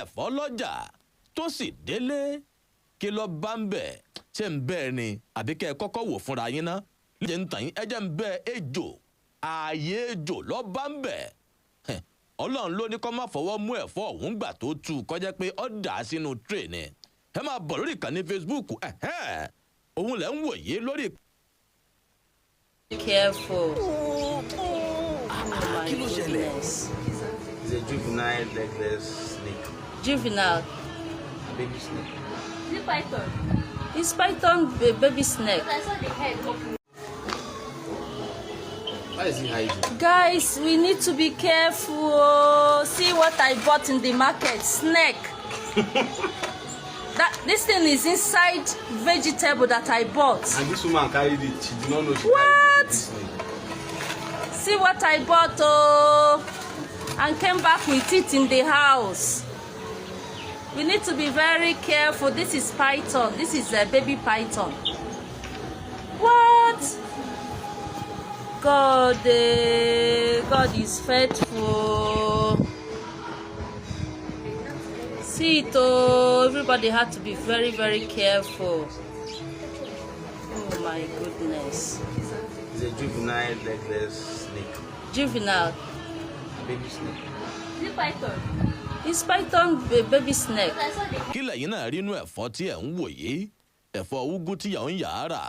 ẹ̀fọ́ lọ́jà tó sì délé kí ló bá ń bẹ̀ ṣé ń bẹ́ẹ̀ ni àbí kẹ́ ẹ kọ́kọ́ wò fúnra yín ná lẹ́jẹ̀ ń tàn yín ẹjẹ́ ń bẹ́ ejò ààyè ejò ló bá ń bẹ̀ ọlọ́run ló ní kó má fọwọ́ mú ẹ̀fọ́ òun gbà tó tú kọjá pé ó dà á sínú tray ni ẹ máa bọ̀ lórí ìkànnì Facebook òun lẹ́ ń wòye lórí. Careful. Kí ló ṣẹlẹ̀? It's a juvenile legless snake. Juvenile. Baby snake. Is it python? It's python baby snake. But I saw the head open. Why is he hiding? Guys, we need to be careful. See what I bought in the market. Snake. This thing is inside vegetable that I bought. And this woman carried it. She did not know she What? carried the snake. See what I bought, and came back with it in the house. We need to be very careful. This is python. This is a baby python. What? God is faithful. See it, everybody had to be very, very careful. Oh my goodness. It's a juvenile legless snake. Juvenile. Baby snake. Is it python? It's python baby snake. But I saw the head. kí lẹ́yìn náà rí inú ẹ̀fọ́ tí ẹ̀ ń wòye ẹ̀fọ́ úgú tí yàn ń yà á rà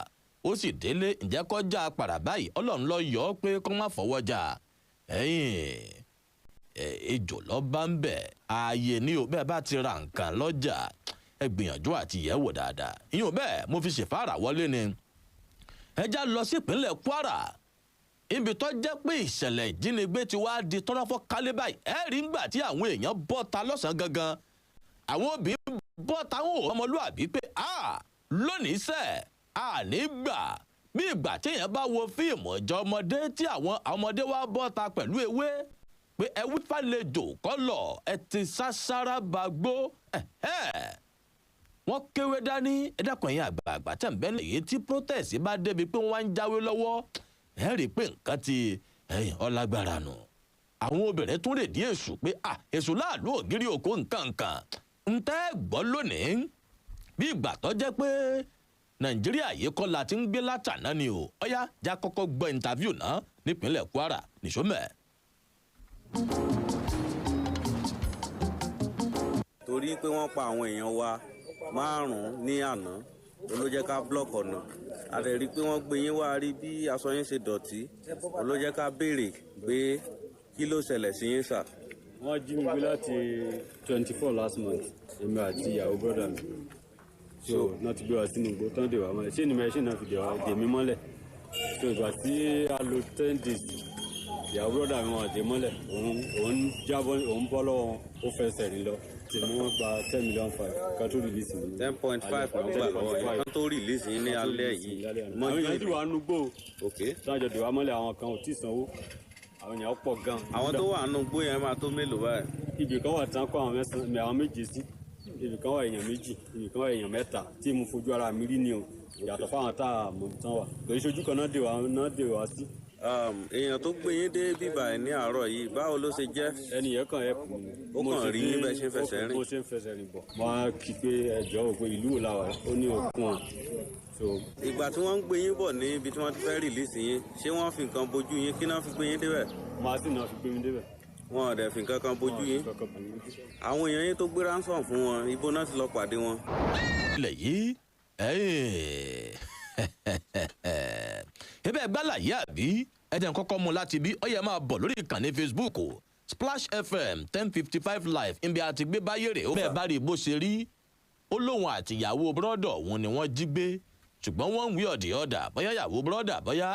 ó sì délé ǹjẹ́ kọjá apàrà báyìí ọlọ́run lọ yọ ọ́ pé kó má fọwọ́ jà ejò lọ bá ń bẹ̀ ààyè ní o bẹ́ẹ̀ bá ti ra nǹkan lọ́jà ẹ gbìyànjú àti yẹ̀ wò dáadáa ìyẹn ò bẹ́ẹ̀ mo fi ṣèfàrà wọlé ni ẹja lọ sí ìpínlẹ̀ Kwara ibi tó jẹ́ pé ìṣẹ̀lẹ̀ ìjínigbé ti wá di tọ́rọ́fọ́ kálé báyìí ẹ rí ngbà tí àwọn èèyàn bọ́ta lọ́sàn-án gangan àwọn obìnrin bọ́ta ń wò ọmọlúàbí pé lónìí sẹ́ẹ̀ àní gbà bí ìgbà téèyàn bá wo fíìmù ọjọ́ ọmọdé tí àwọn ọmọdé wá bọ́ta pẹ̀lú ewé pé ẹ wí fàlejò kọ́lọ̀ ẹ ti sására bàgbó wọ́n kéwé dání ẹ̀dàkùn yẹn àgbààgbà tẹ̀ ń bẹ́ nìyí tí protest bá débi pé wọ́n á ń jáwé lọ́wọ́ ẹ rí i pé nǹkan ti ọlágbára nù àwọn obìnrin tún rèdí èṣù pé èṣù láàlú ògiri òkú nǹkan ń tẹ́ gbọ́ lónìí bí ìgbà tó jẹ́ pé nàìjíríà yìí kọ́ la ti ń gbé látàná ni o ọ̀yá já kọ́kọ́ gbọ́ interview náà nípínlẹ̀ Kwara nìṣọ́mẹ̀. Torí pé wọ́n pa àwọn èèyàn wa 5 ní àná ló jẹ́ ká block ọ̀nà a lè rí i pé wọ́n gbé yín wá rí bí aṣọ yín ṣe dọ̀tí ló jẹ́ ká béèrè pé kí ló ṣẹlẹ̀ sí yín sà. wọ́n jí mi gbé láti 24 last month èmi àti ìyàwó brother mi so náà ti gbé wa sínú igbó tán dè wá mọ́lẹ̀ ṣé ni mẹ́ṣìn náà fi dè mí mọ́lẹ̀ so ìgbà tí a lò 10 days ìyàwó brother mi wọn dè mọ́lẹ̀ òun jábọ́ òun bọ́ lọ́wọ́ ó fẹsẹ̀ rìn lọ tí wọ́n gba 10 million fine ká tó release mi. 10.5 ló gbà lọ́wọ́ yẹn ká tó release yín ní alẹ́ yìí. àwọn èèyàn sì wà nù gbó ok sáàjọ dè wá mọ́lẹ̀ àwọn kan ò tí ì sanwó àwọn èèyàn pọ̀ gan. àwọn tó wà nù gbó yẹn máa tó mélòó báyìí. ibì kan wà tí wọ́n kó àwọn méje sí ibì kan wà èèyàn méjì ibì kan wà èèyàn mẹ́ta tí mo fojú ara mi rí ni o yàtọ̀ fáwọn tá a mọ̀ tán wà lórí ṣojú kan náà dè wá sí. èèyàn tó gbé yín dé bíbà ẹ̀ ní àárọ̀ yìí báwo ló ṣe jẹ́. ẹni yẹn kàn ẹ̀ ó kàn rí yín bẹ́ẹ̀ ṣe ń fẹsẹ̀ rìn. bó ṣe ń fẹsẹ̀ rìn bọ̀. wọ́n á kí pé ẹjọ́ òpin ìlú wò láwàá ó ní òkun à. ìgbà tí wọ́n ń gbé yín bọ̀ ní ibi tí wọ́n ti fẹ́ rìlíìsì yín ṣé wọ́n fi nǹkan bojú yín kí náà fi gbé yín débẹ̀. màá náà fi gbé mi débẹ̀. wọn ò dẹ̀ fi nǹkan kan bojú yín. àwọn èèyàn yín tó gbé ransom fún wọn ibo náà ti lọ pàdé wọn. ilẹ̀ yìí ebe gbàlàyé àbí ẹ̀jẹ̀ kọ́kọ́ mu láti bí ó yẹ máa bọ̀ lórí ìkànnì Facebook Splash FM 1055 live ibi àti gbé báyé rè ó bẹ́ẹ̀ bá rí bó ṣe rí ó lóun àtìyàwó bọ́dọ̀ òun ni wọ́n jí gbé ṣùgbọ́n wọ́n ń wí ọ̀dì ọ̀dà bóyá yàwó bọ́dà bóyá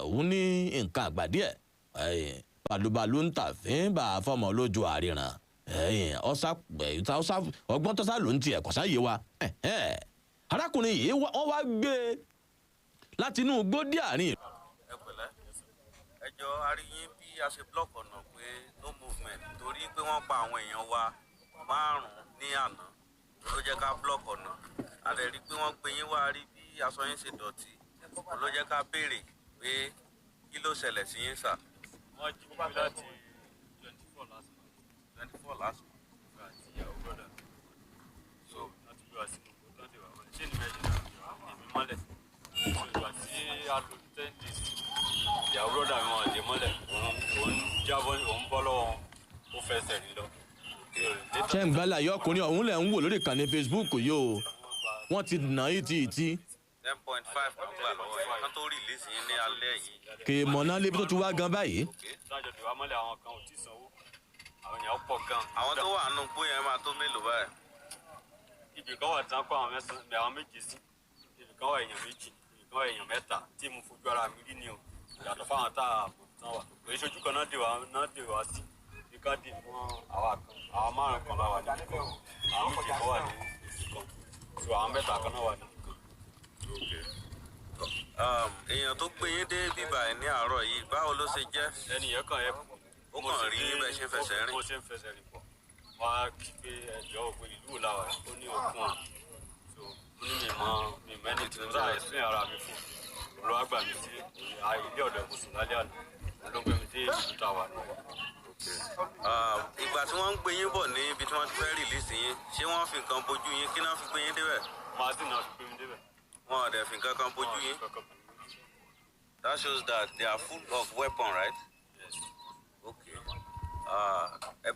òun ní nǹkan àgbàdì ẹ̀ balùbalù ń tà fín bá a fọmọ lójú àríran ọgbọ́n tó sá ló ń tiẹ̀ kọ́ sáyé wa arákùnrin yìí wọ́n wá gbé láti inú gbódì àárín. ẹ pẹ̀lẹ́ ẹjọ́ aríyín bí a ṣe block ọ̀nà pé no movement torí pé wọ́n pa àwọn èèyàn wa 5 ní àná ló jẹ́ ká block ọ̀nà a lè rí i pé wọ́n gbé yín wá rí bí aṣọ yín ṣe dọ̀tí ló jẹ́ ká béèrè pé kí ló ṣẹlẹ̀ sí yín sà. wọ́n jí mi gbé láti 24 last month. 24 last month. ṣé ń gbálà yọ ọkùnrin ọ̀hún lẹ̀ ń wò lórí ìkànnì Facebook yìí o wọ́n ti nà í ti ìtì. 10.5 ló gbà lọ́wọ́ yìí wọ́n tó rìlíìsì yín ní alẹ́ yìí. kì í mọ̀ náà lébi tó ti wá gan báyìí. sájọ tí wàá mọ́lẹ̀ àwọn kan ò tí ì sanwó àwọn èèyàn pọ̀ gan. àwọn tó wà nù gbó yẹn máa tó mélòó báyìí. ibì kan wà tí wọ́n kó àwọn méje sí ibì kan wà èèyàn méjì ibì kan wà èèyàn mẹ́ta tí mo fojú ara mi rí ni o yàtọ̀ fáwọn tá a bò tán wà pé ìṣojú kan náà dè wá sí bí ká dì fún àwa kan àwọn márùn kan láwà ní kan àwọn méje kan wà ní kan so àwọn mẹ́ta kan náà wà ní kan. èèyàn tó gbé yín dé bíbá ẹ̀ ní àárọ̀ yìí báwo ló ṣe jẹ́. ẹnìyẹn kàn ẹ ó kàn rí bẹ́ẹ̀ ṣe ń fẹsẹ̀ rìn. bó ṣe ń fẹsẹ̀ rìn pọ̀ wọ́n á kí pé ẹ̀jọ́ òpin ìlú làwà ó ní òkun à so ó ní mi mẹ́ni tí mo sáà ẹ̀sìn ara mi fún olú àgbà mi sí ilé ọ̀dọ̀ ìbùsùn lálẹ́ àná ló ń gbé mi dé ìlú táwa náà. ìgbà tí wọ́n ń gbé yín bọ̀ ní ibi tí wọ́n ti fẹ́ rìlíìsì yín ṣé wọ́n fi nǹkan bojú yín kí náà fi gbé yín débẹ̀. màásì náà fi gbé mi débẹ̀. wọn ò dẹ̀ fi nǹkan kan bojú yín. That shows that they are full of weapon, right? Yes. Okay.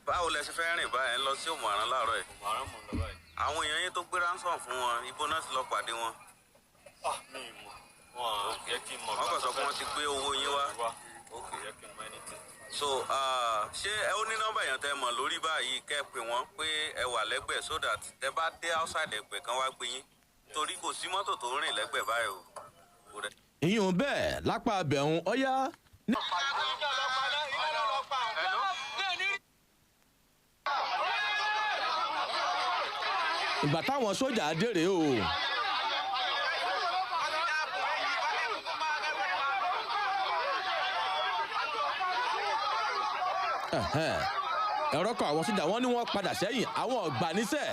Báwo lẹ ṣe fẹ́ rìn báyìí ń lọ sí Òmùaran láàárọ̀ yìí? Òmùaran mọ̀ lọ báyìí. Àwọn èèyàn yín tó gbé ransom fún wọn ibo náà ti lọ pàdé wọn. Mi ì mọ̀ wọn yẹ kí n mọ̀. Wọ́n kàn sọ pé wọ́n ti gbé owó yín wá. Okay. Yẹ kí n mọ anything. So ṣé ẹ ó ní nọ́mbà èèyàn tẹ mọ̀ lórí báyìí kẹ́ ẹ pè wọ́n pé ẹ wà lẹ́gbẹ̀ẹ́ so that tẹ bá dé outside ẹgbẹ́ kan wá gbé yín torí kò sí mọ́tò tó rìn lẹ́gbẹ̀ẹ́ báyìí o. ìyún bẹ́ẹ̀ lápá abẹ̀hún ọ̀yá. ìgbà táwọn sójà dèrè o. ẹ̀rọ kan àwọn sójà wọ́n ní wọ́n padà sẹ́yìn àwọn ọ̀gbà níṣẹ́.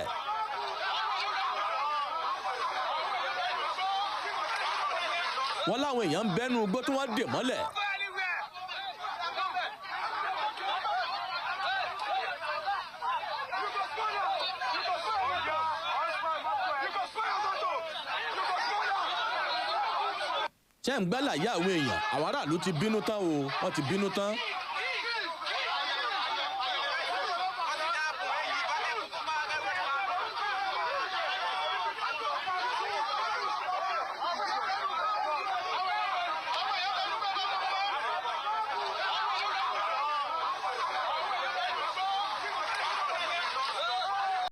wọ́n láwọn èèyàn ń bẹ́nu igbó tí wọ́n dè mọ́lẹ̀. ṣé ń gbẹ́là yá àwọn èèyàn àwọn aráàlú ti bínú tán o wọ́n ti bínú tán.